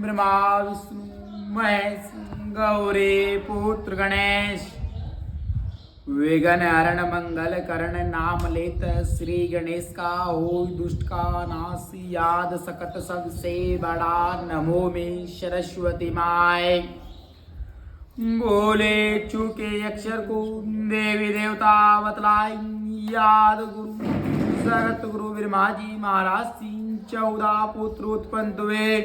ब्रह्मा विष्णु महेश गौरी पुत्र गणेश विघ्न हरण मंगल करण नाम लेत श्री गणेश का हो दुष्ट का नाश याद सकत सबसे बड़ा नमो में सरस्वती माय बोले चूके अक्षर को देवी देवता बतलाए याद गुरु जगत गुरु ब्रह्मा जी महाराज सिंह 14 पुत्र उत्पन्न हुए।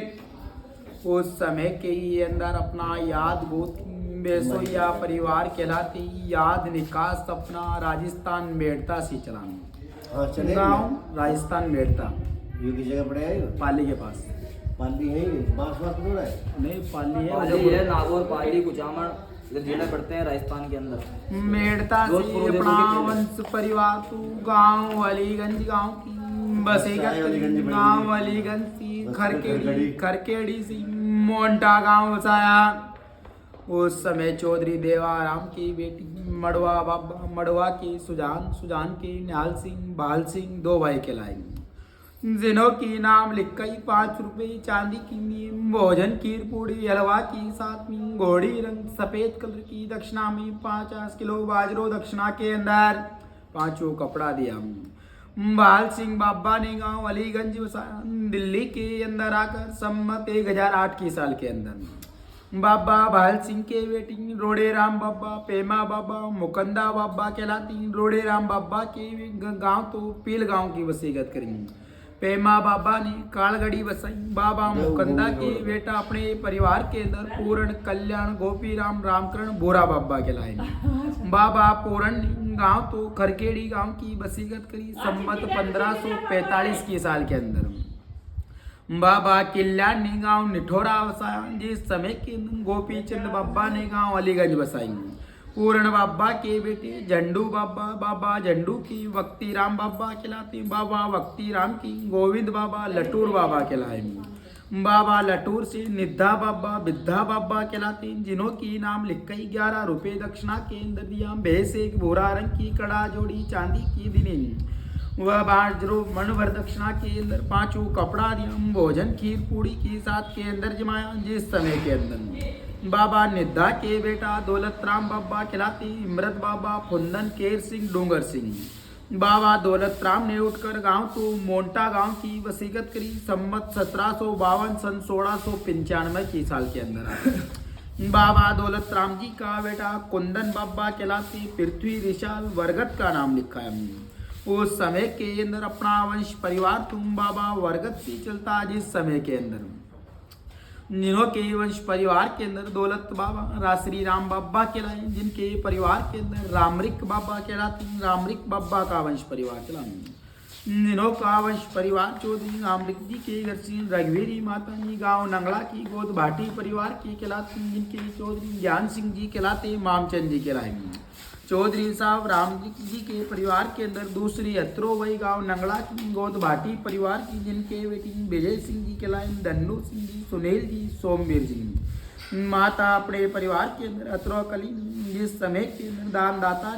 उस समय के ही अंदर अपना याद गोत्र बेसोया परिवार कहलाती याद निकास अपना राजस्थान मेड़ता से चलाना गाँव राजस्थान मेड़ता की जगह पड़े है पाली के पास। पाली है बांस बांस दूर है नहीं पाली है नागौर पाली कुचामण जिले पड़ते हैं राजस्थान के अंदर। मेड़ता से अपना वंश परिवार तो गाँव अलीगंज गाँव की बसेगत गाँव अलीगंज सी खरकेड़ी सी मोंटा गाँव बसाया। उस समय चौधरी देवाराम की बेटी मड़वा बाबा मड़वा के सुजान के निहाल सिंह बाल सिंह 2 भाई कहलाए जिन्हों की नाम लिख गई 5 रुपए चांदी की भोजन खीर पूड़ी हलवा की साथ में घोड़ी रंग सफेद कलर की दक्षिणा में 50 किलो बाजरो दक्षिणा के अंदर 5 कपड़ा दिया। बाल सिंह बाबा ने गांव अलीगंज बसाया दिल्ली के अंदर आकर सम्मत 1008 की साल के अंदर। बाबा भाल सिंह के बेटी रोड़े राम बाबा पेमा बाबा मुकंदा बाबा कहलाती रोड़े राम बाबा के गांव तो पील गांव की वसीयत करी। पेमा बाबा ने कालगढ़ी बसाई। बाबा मुकंदा के बेटा अपने परिवार के अंदर पूर्ण कल्याण गोपी राम रामकरण बोरा बाबा कहलाए। बाबा पूर्ण ने गांव तो खरकेड़ी गांव की वसीयत करी सम्मत 1545 की साल के अंदर। बाबा कल्याण ने गांव निठोरा बसाया जिस समय के गोपी चंद बाबा ने गांव अलीगंज बसाई। पूर्ण बाबा के बेटे झंडू बाबा बाबा झंडू की वक्ती राम बाबा कहलाते। बाबा वक्ती राम की गोविंद बाबा लटूर बाबा कहलाए। बाबा लटूर से निद्धा बाबा बिद्धा बाबा कहलाते जिन्हों की नाम लिख गई 11 रुपए दक्षिणा के अंदर दिया। भैंस एक भूरा रंग की कड़ा जोड़ी चांदी की दिनी वह बाजरो मन भर दक्षिणा के अंदर 5 कपड़ा दिया। भोजन खीर पूड़ी की साथ के अंदर जमाया जिस समय के अंदर। बाबा निद्धा के बेटा दौलत राम बाबा खिलाती इमरत बाबा फुंदन केर सिंह डूंगर सिंह। बाबा दौलत राम ने उठकर गांव तो मोंटा गांव की वसीयत करी सम्मत 1752 सन 1695 की साल के अंदर। बाबा दौलत राम जी का बेटा कुंदन बाबा कहलाती पृथ्वी विशाल वर्गत का नाम लिखा है। उस समय के अंदर अपना वंश परिवार तुम बाबा वर्गत से चलता जिस समय के अंदर। जिन्हों के वंश परिवार के अंदर दौलत बाबा श्री राम बाबा कहलाए जिनके परिवार के अंदर रामरिक बाबा कहलाते रामरिक बाबा का वंश परिवार चला। जिन्हों का वंश परिवार चौधरी रामरिक जी के घर से रघुवीरी माता जी गाँव नंगला की गोद भाटी परिवार की कहलाती जिनके चौधरी ज्ञान सिंह जी कहलाते मामचंद जी कहलाए। चौधरी साहब राम जी के परिवार के अंदर दूसरी अत्रो वही गांव नंगला की गोद भाटी परिवार की जिनके बेटी विजय सिंह जी कहलाए धन्नू सिंह जी सुनील जी सोमवीर जी। माता अपने परिवार के अंदर अत्रो कली जिस समय के अंदर दानदाता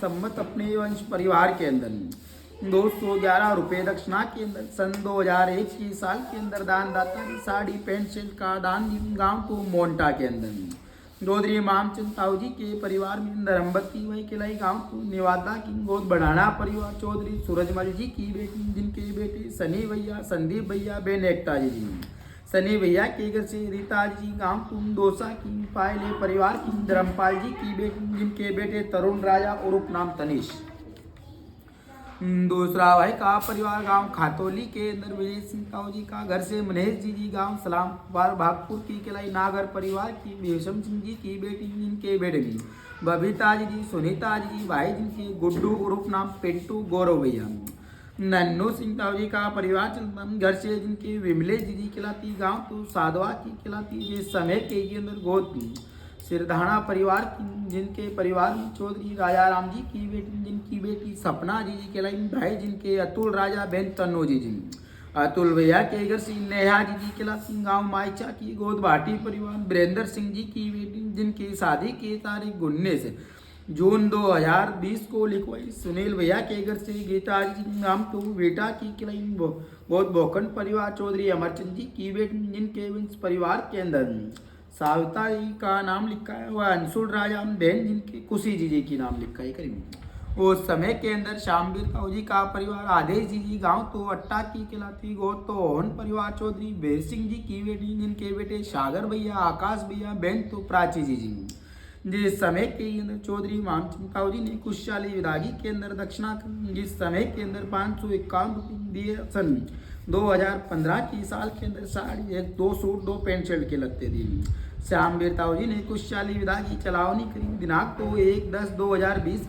सम्मत अपने वंश परिवार के अंदर 211 रुपये दक्षिणा के अंदर सन 2001 की साल के अंदर दानदाता साड़ी पैंट शर्ट का दान गाँव को मोंटा के अंदर। चौधरी मामचंद ताऊ जी के परिवार में धर्मबत्ती वही किलाई गांव को निवादा की गोद बढ़ाना परिवार चौधरी सूरजमल जी की बेटी जिनके बेटे सनी भैया संदीप भैया बेन एकता जी। सनी भैया के घर से रीता जी गांव तुम दोसा की पायले परिवार की धर्मपाल जी की बेटी जिनके बेटे तरुण राजा और उपनाम तनिष। दूसरा भाई का परिवार गांव खातोली के अंदर विजय सिंह ताऊ जी का घर से मनेश जी गांव सलाम भागपुर की किलाई नागर परिवार की भीषम सिंह जी की बेटी जिनके बेटे बबीता जी सुनीता जी भाई जिनके गुड्डू उर्फ नाम पिंटू गौरव भैया। नन्नू सिंह ताऊ जी का परिवार घर से जिनके विमलेश जी खिलाती गाँव तो साधवा की खिलाती जिस समय के अंदर गोद सिरधाना परिवार की जिनके परिवार में चौधरी राजा राम जी की बेटी जिनकी बेटी सपना जी कहलाई भाई जिनके अतुल राजा बहन तन्नो जी। अतुल भैया के घर से नेहा जी कहलाती गाँव मायचा की गोद भाटी परिवार वीरेंद्र सिंह जी की बेटी जिनकी शादी की तारीख 19 जून 2020 को लिखवाई सुनील भैया के घर से गीता जी नाम तो बेटा की खिलाई बहुत भोकन परिवार चौधरी अमरचंद जी की बेटी जिनके वंश परिवार के अंदर साविता जी का नाम लिखा है वह अंशुल राजा बहन जिनके कुशी जी की नाम लिखा है करीब उस समय के अंदर श्यामवीर ताऊ जी का परिवार आदेश जी गांव तो अट्टा की खिलाती गो तो ओहन परिवार चौधरी बेर सिंह जी की बेटी जिनके बेटे सागर भैया आकाश भैया बहन तो प्राची जी जिस समय के अंदर चौधरी मामचंद ताऊ जी ने कुशशाली विदागी के अंदर दक्षिणा जिस समय के अंदर 551 रुपये दिए सन 2015 की साल के अंदर साड़ी 2 सूट 2 पैंट शर्ट के लगते दिए श्यामवीर ताऊ जी ने कुशशाली विदागी चलावनी करी दिनांक तो 1/10/2020